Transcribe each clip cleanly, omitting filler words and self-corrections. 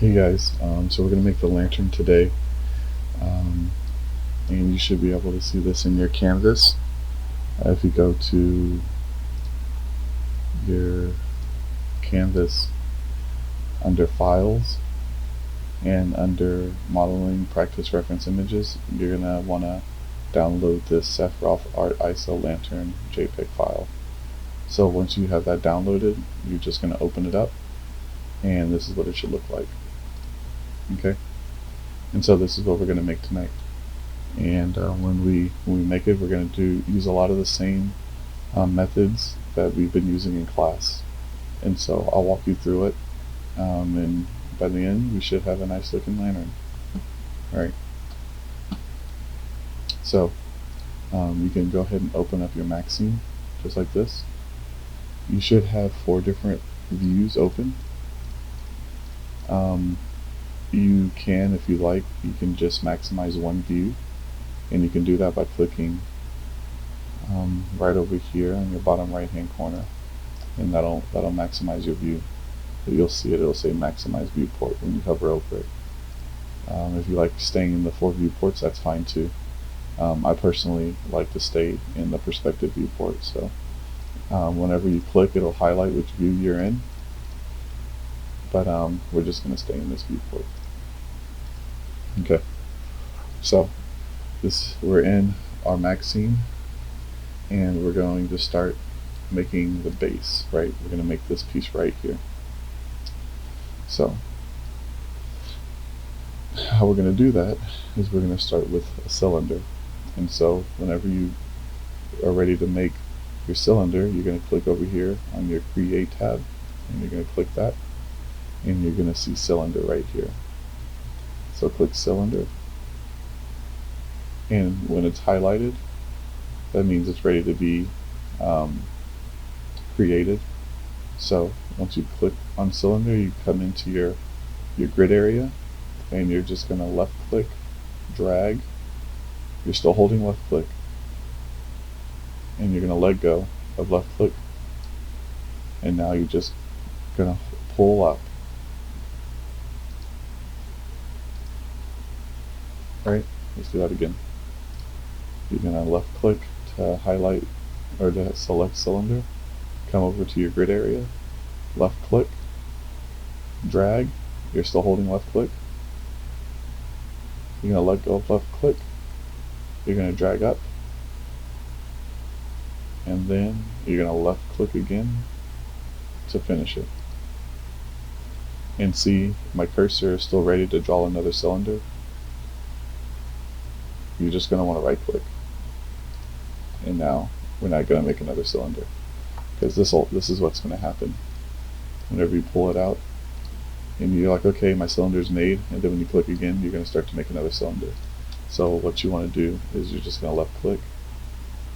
Hey guys, so we're going to make the lantern today, um, and you should be able to see this in your canvas. If you go to your canvas under files and under modeling practice reference images, you're going to want to download this Sephiroth Art ISO Lantern JPEG file. So once you have that downloaded, you're just going to open it up, and this is what it should look like. Okay, and so this is what we're going to make tonight. And when we make it, we're going to use a lot of the same methods that we've been using in class. And so I'll walk you through it, and by the end we should have a nice looking lantern. Alright, so you can go ahead and open up your Maxine just like this. You should have 4 different views open. You can, if you like, you can just maximize one view, and you can do that by clicking right over here on your bottom right hand corner, and that'll maximize your view. You'll see it'll say maximize viewport when you hover over it. If you like staying in the 4 viewports, that's fine too. I personally like to stay in the perspective viewport, so whenever you click, it'll highlight which view you're in, but we're just going to stay in this viewport. Okay, so we're in our Maxine, and we're going to start making the base, right? We're going to make this piece right here. So how we're going to do that is we're going to start with a cylinder. And so whenever you are ready to make your cylinder, you're going to click over here on your Create tab, and you're going to click that, and you're going to see cylinder right here. So click cylinder, and when it's highlighted, that means it's ready to be created. So once you click on cylinder, you come into your grid area, and you're just going to left click, drag. You're still holding left click, and you're going to let go of left click, and now you're just going to pull up. Right? Let's do that again. You're going to left click to highlight or to select cylinder, come over to your grid area, left click, drag. You're still holding left click. You're going to let go of left click. You're going to drag up, and then you're going to left click again to finish it. And see, my cursor is still ready to draw another cylinder. You're just going to want to right click, and now we're not going to make another cylinder, because this is what's going to happen whenever you pull it out and you're like, okay, my cylinder's made, and then when you click again, you're going to start to make another cylinder. So what you want to do is you're just going to left click,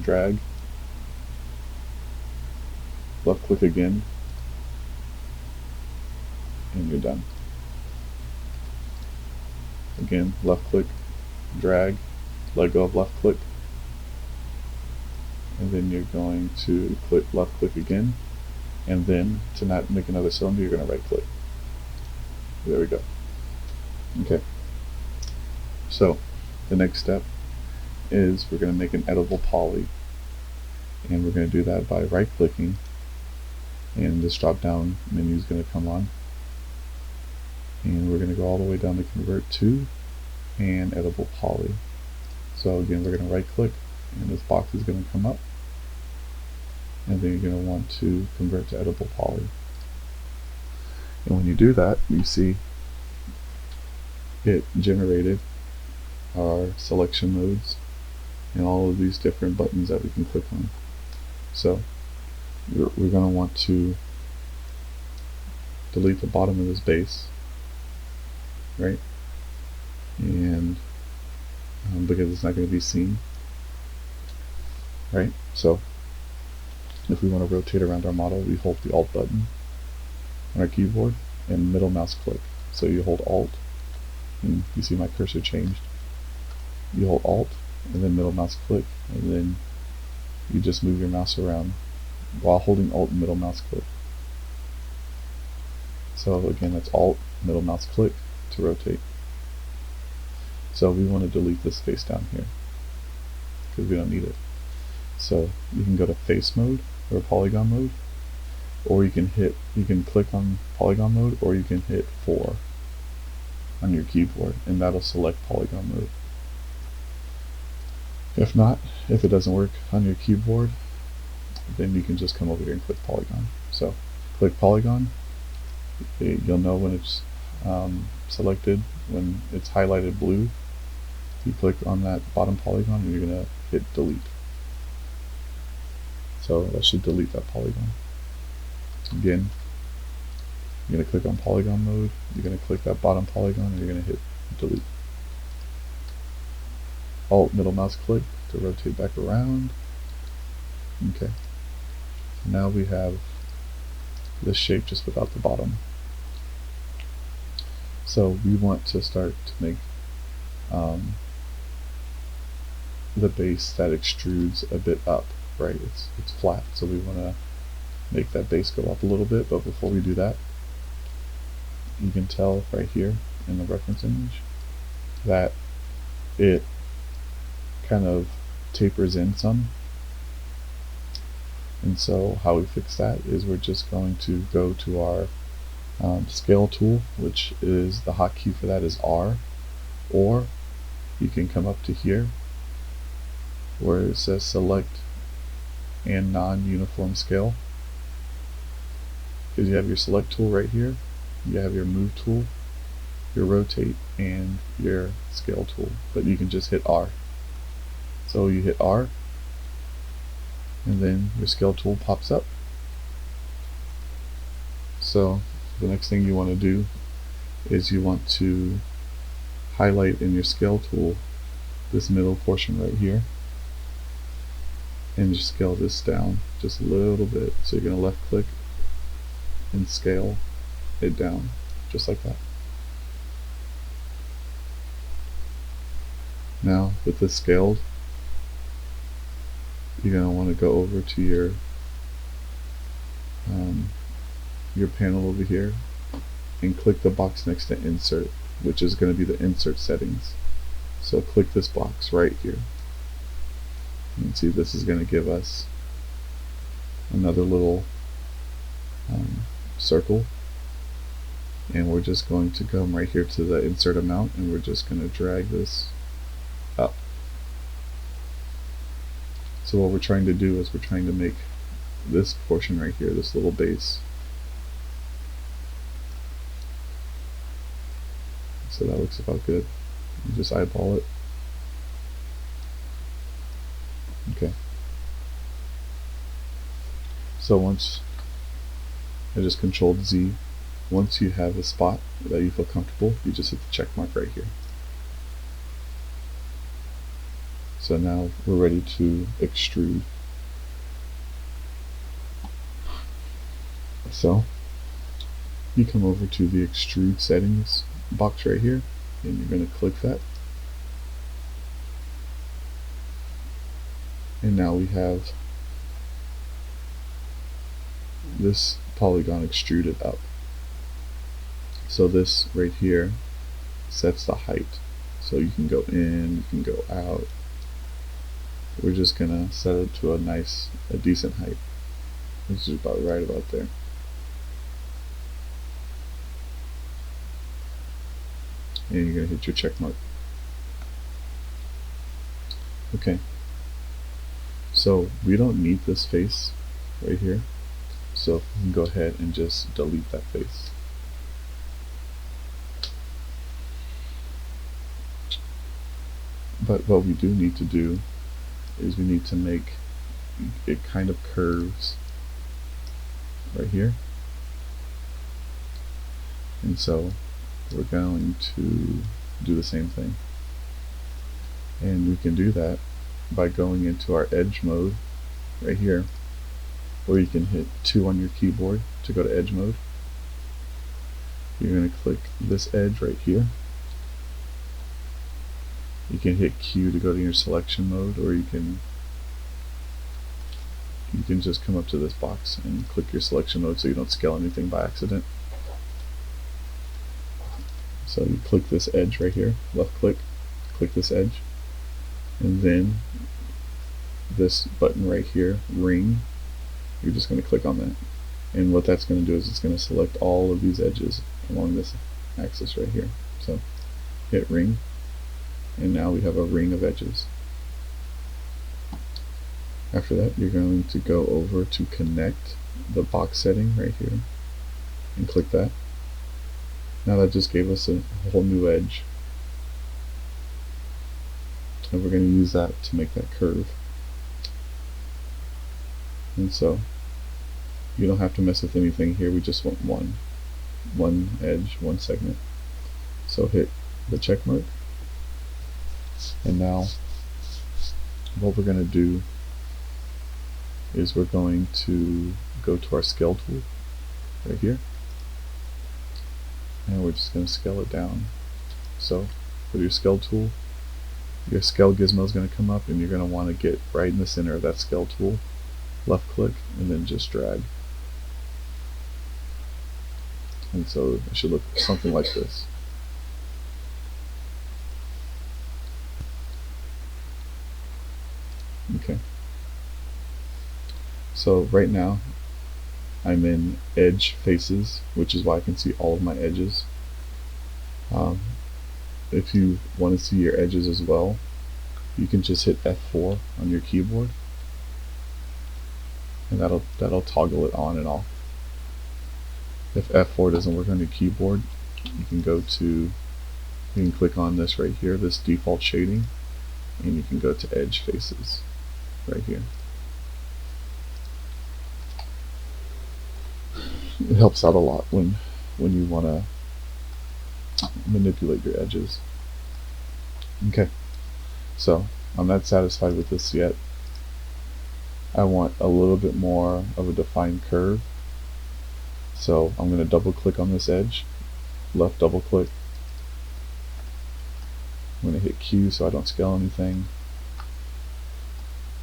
drag, left click again, and you're done. Again, left click, drag, let go of left click, and then you're going to click left click again, and then to not make another cylinder, you're going to right click. There we go. Okay, so the next step is we're going to make an editable poly, and we're going to do that by right clicking, and this drop down menu is going to come on, and we're going to go all the way down to convert to and editable poly. So again, we're going to right click, and this box is going to come up, and then you're going to want to convert to editable poly. And when you do that, you see it generated our selection modes and all of these different buttons that we can click on. So we're going to want to delete the bottom of this base, right? And because it's not going to be seen, right? So if we want to rotate around our model, we hold the Alt button on our keyboard and middle mouse click. So you hold Alt, and you see my cursor changed. You hold Alt and then middle mouse click, and then you just move your mouse around while holding Alt and middle mouse click. So again, that's Alt, middle mouse click to rotate. So we want to delete this face down here because we don't need it. So you can go to face mode or polygon mode, or you can click on polygon mode, or you can hit 4 on your keyboard and that'll select polygon mode. If not, if it doesn't work on your keyboard, then you can just come over here and click polygon. So click polygon, you'll know when it's selected, when it's highlighted blue. You click on that bottom polygon and you're going to hit delete. So that should delete that polygon. Again, you're going to click on polygon mode, you're going to click that bottom polygon and you're going to hit delete. Alt middle mouse click to rotate back around. Okay. Now we have this shape just without the bottom. So we want to start to make the base that extrudes a bit up, right? It's flat, so we want to make that base go up a little bit, but before we do that, you can tell right here in the reference image that it kind of tapers in some. And so how we fix that is we're just going to go to our scale tool, which is the hotkey for that is R, or you can come up to here where it says select and non-uniform scale, because you have your select tool right here, you have your move tool, your rotate, and your scale tool, but you can just hit R. So you hit R and then your scale tool pops up. So the next thing you want to do is you want to highlight in your scale tool this middle portion right here and just scale this down just a little bit. So you're going to left click and scale it down just like that. Now with this scaled, you're going to want to go over to your panel over here and click the box next to insert, which is going to be the insert settings. So click this box right here. You can see this is going to give us another little circle, and we're just going to come right here to the insert amount and we're just going to drag this up. So what we're trying to do is we're trying to make this portion right here, this little base. So that looks about good. You just eyeball it. Okay. So once I just Control Z, once you have a spot that you feel comfortable, you just hit the check mark right here. So now we're ready to extrude. So you come over to the extrude settings box right here and you're going to click that. And now we have this polygon extruded up. So this right here sets the height. So you can go in, you can go out. We're just gonna set it to a decent height. This is about right about there. And you're gonna hit your check mark. Okay. So we don't need this face right here. So we can go ahead and just delete that face. But what we do need to do is we need to make it kind of curves right here. And so we're going to do the same thing. And we can do that by going into our edge mode right here, or you can hit 2 on your keyboard to go to edge mode. You're going to click this edge right here. You can hit Q to go to your selection mode, or you can just come up to this box and click your selection mode so you don't scale anything by accident. So you click this edge right here, left click this edge, and then this button right here, ring, you're just going to click on that. And what that's going to do is it's going to select all of these edges along this axis right here. So hit ring, and now we have a ring of edges. After that, you're going to go over to connect the box setting right here and click that. Now that just gave us a whole new edge, and we're going to use that to make that curve. And so you don't have to mess with anything here, we just want one edge, one segment. So hit the check mark, and now what we're going to do is we're going to go to our scale tool right here, and we're just going to scale it down. So with your scale tool, your scale gizmo is going to come up, and you're going to want to get right in the center of that scale tool, left click, and then just drag. And so it should look something like this. Okay. So right now I'm in edge faces, which is why I can see all of my edges. If you want to see your edges as well, you can just hit F4 on your keyboard, and that'll toggle it on and off. If F4 doesn't work on your keyboard, you can click on this right here, this default shading, and you can go to edge faces right here. It helps out a lot when you want to manipulate your edges. Okay, so I'm not satisfied with this yet. I want a little bit more of a defined curve. So I'm going to double click on this edge, left double click. I'm going to hit Q so I don't scale anything.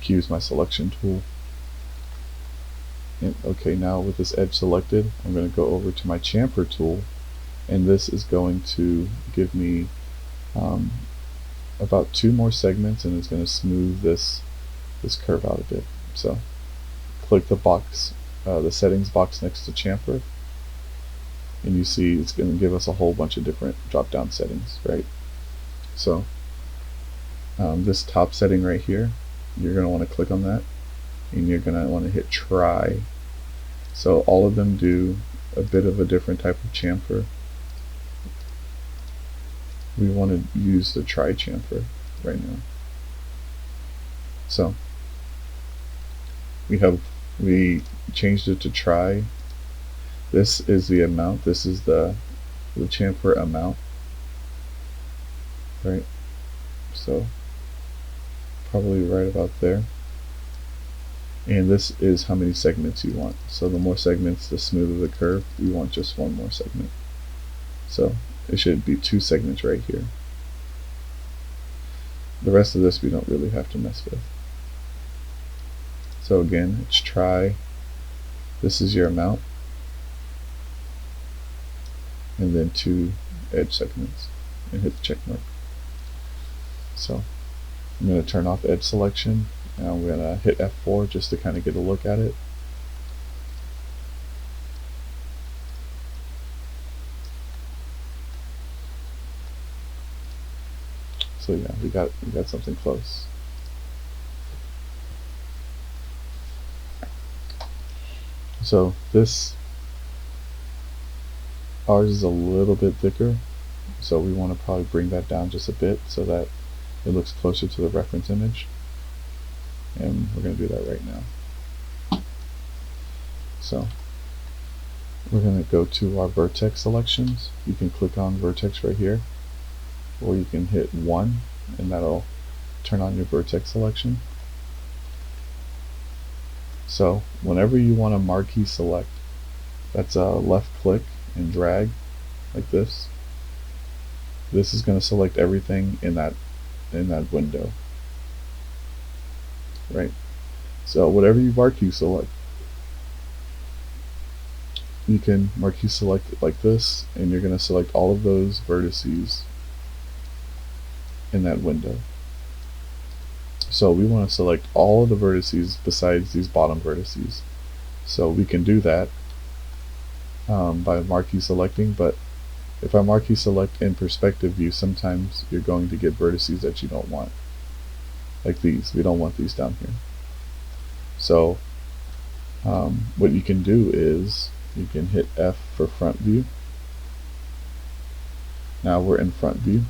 Q is my selection tool. And okay, now with this edge selected, I'm going to go over to my chamfer tool, and this is going to give me about 2 more segments, and it's going to smooth this curve out a bit. So click the box, the settings box next to chamfer, and you see it's going to give us a whole bunch of different drop down settings, right? So this top setting right here, you're going to want to click on that, and you're going to want to hit try. So all of them do a bit of a different type of chamfer. We want to use the try chamfer right now. So we changed it to try. This is the amount, this is the chamfer amount, right? So probably right about there. And this is how many segments you want. So the more segments, the smoother the curve. We want just 1 more segment. So it should be 2 segments right here. The rest of this we don't really have to mess with. So again, it's try. This is your amount. And then 2 edge segments. And hit the check mark. So I'm going to turn off edge selection. And I'm going to hit F4 just to kind of get a look at it. So yeah, we got something close. So ours is a little bit thicker, so we want to probably bring that down just a bit so that it looks closer to the reference image. And we're going to do that right now. So we're going to go to our vertex selections. You can click on vertex right here, or you can hit 1 and that'll turn on your vertex selection. So whenever you want to marquee select, that's a left click and drag like this. This is going to select everything in that window. Right. So whatever you marquee select, you can marquee select it like this, and you're going to select all of those vertices in that window. So we want to select all of the vertices besides these bottom vertices. So we can do that by marquee selecting, but if I marquee select in perspective view, sometimes you're going to get vertices that you don't want. Like these, we don't want these down here. So what you can do is you can hit F for front view. Now we're in front view.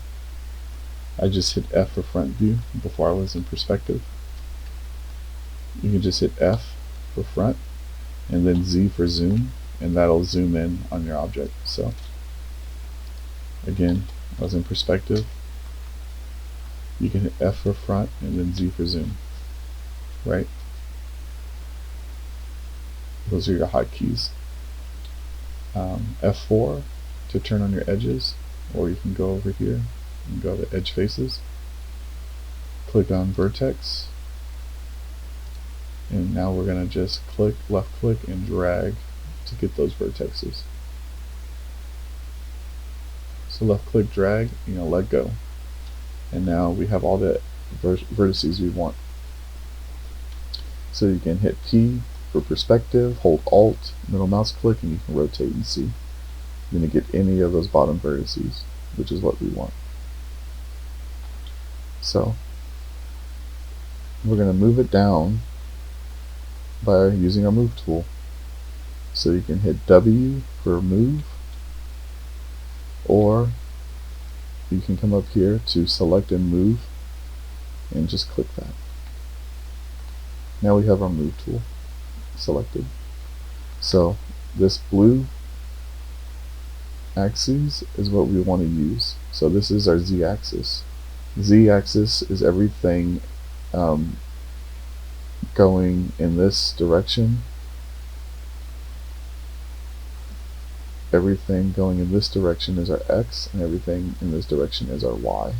I just hit F for front view. Before I was in perspective. You can just hit F for front and then Z for zoom, and that'll zoom in on your object. So again, I was in perspective. You can hit F for front and then Z for zoom. Right? Those are your hotkeys. F4 to turn on your edges, or you can go over here and go to edge faces. Click on vertex, and now we're going to just left click and drag to get those vertexes. So left click, drag, let go, and now we have all the vertices we want. So you can hit P for perspective, hold Alt, middle mouse click, and you can rotate and see. You're going to get any of those bottom vertices, which is what we want. So we're going to move it down by using our move tool. So you can hit W for move, or you can come up here to select and move and just click that. Now we have our move tool selected. So this blue axis is what we want to use. So this is our Z axis. Z axis is everything going in this direction. Everything going in this direction is our X, and everything in this direction is our Y.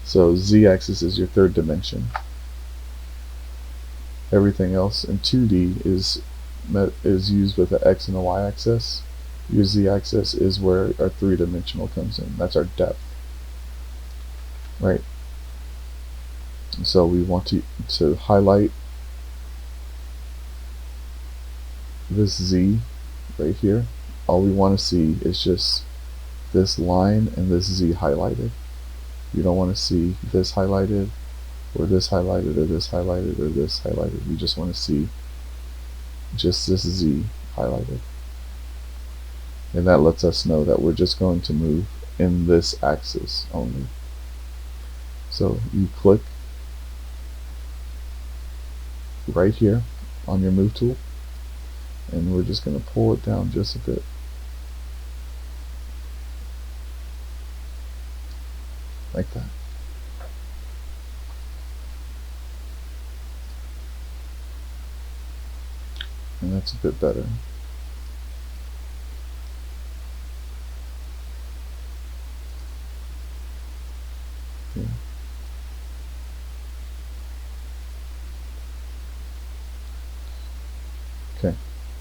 So Z axis is your third dimension. Everything else in 2D is used with the X and the Y axis. Your Z axis is where our three-dimensional comes in. That's our depth. Right? So we want to highlight this Z right here. All we want to see is just this line and this Z highlighted. You don't want to see this highlighted, or this highlighted, or this highlighted, or this highlighted. We just want to see just this Z highlighted. And that lets us know that we're just going to move in this axis only. So you click right here on your move tool, and we're just going to pull it down just a bit. Like that. And that's a bit better. Yeah. Okay.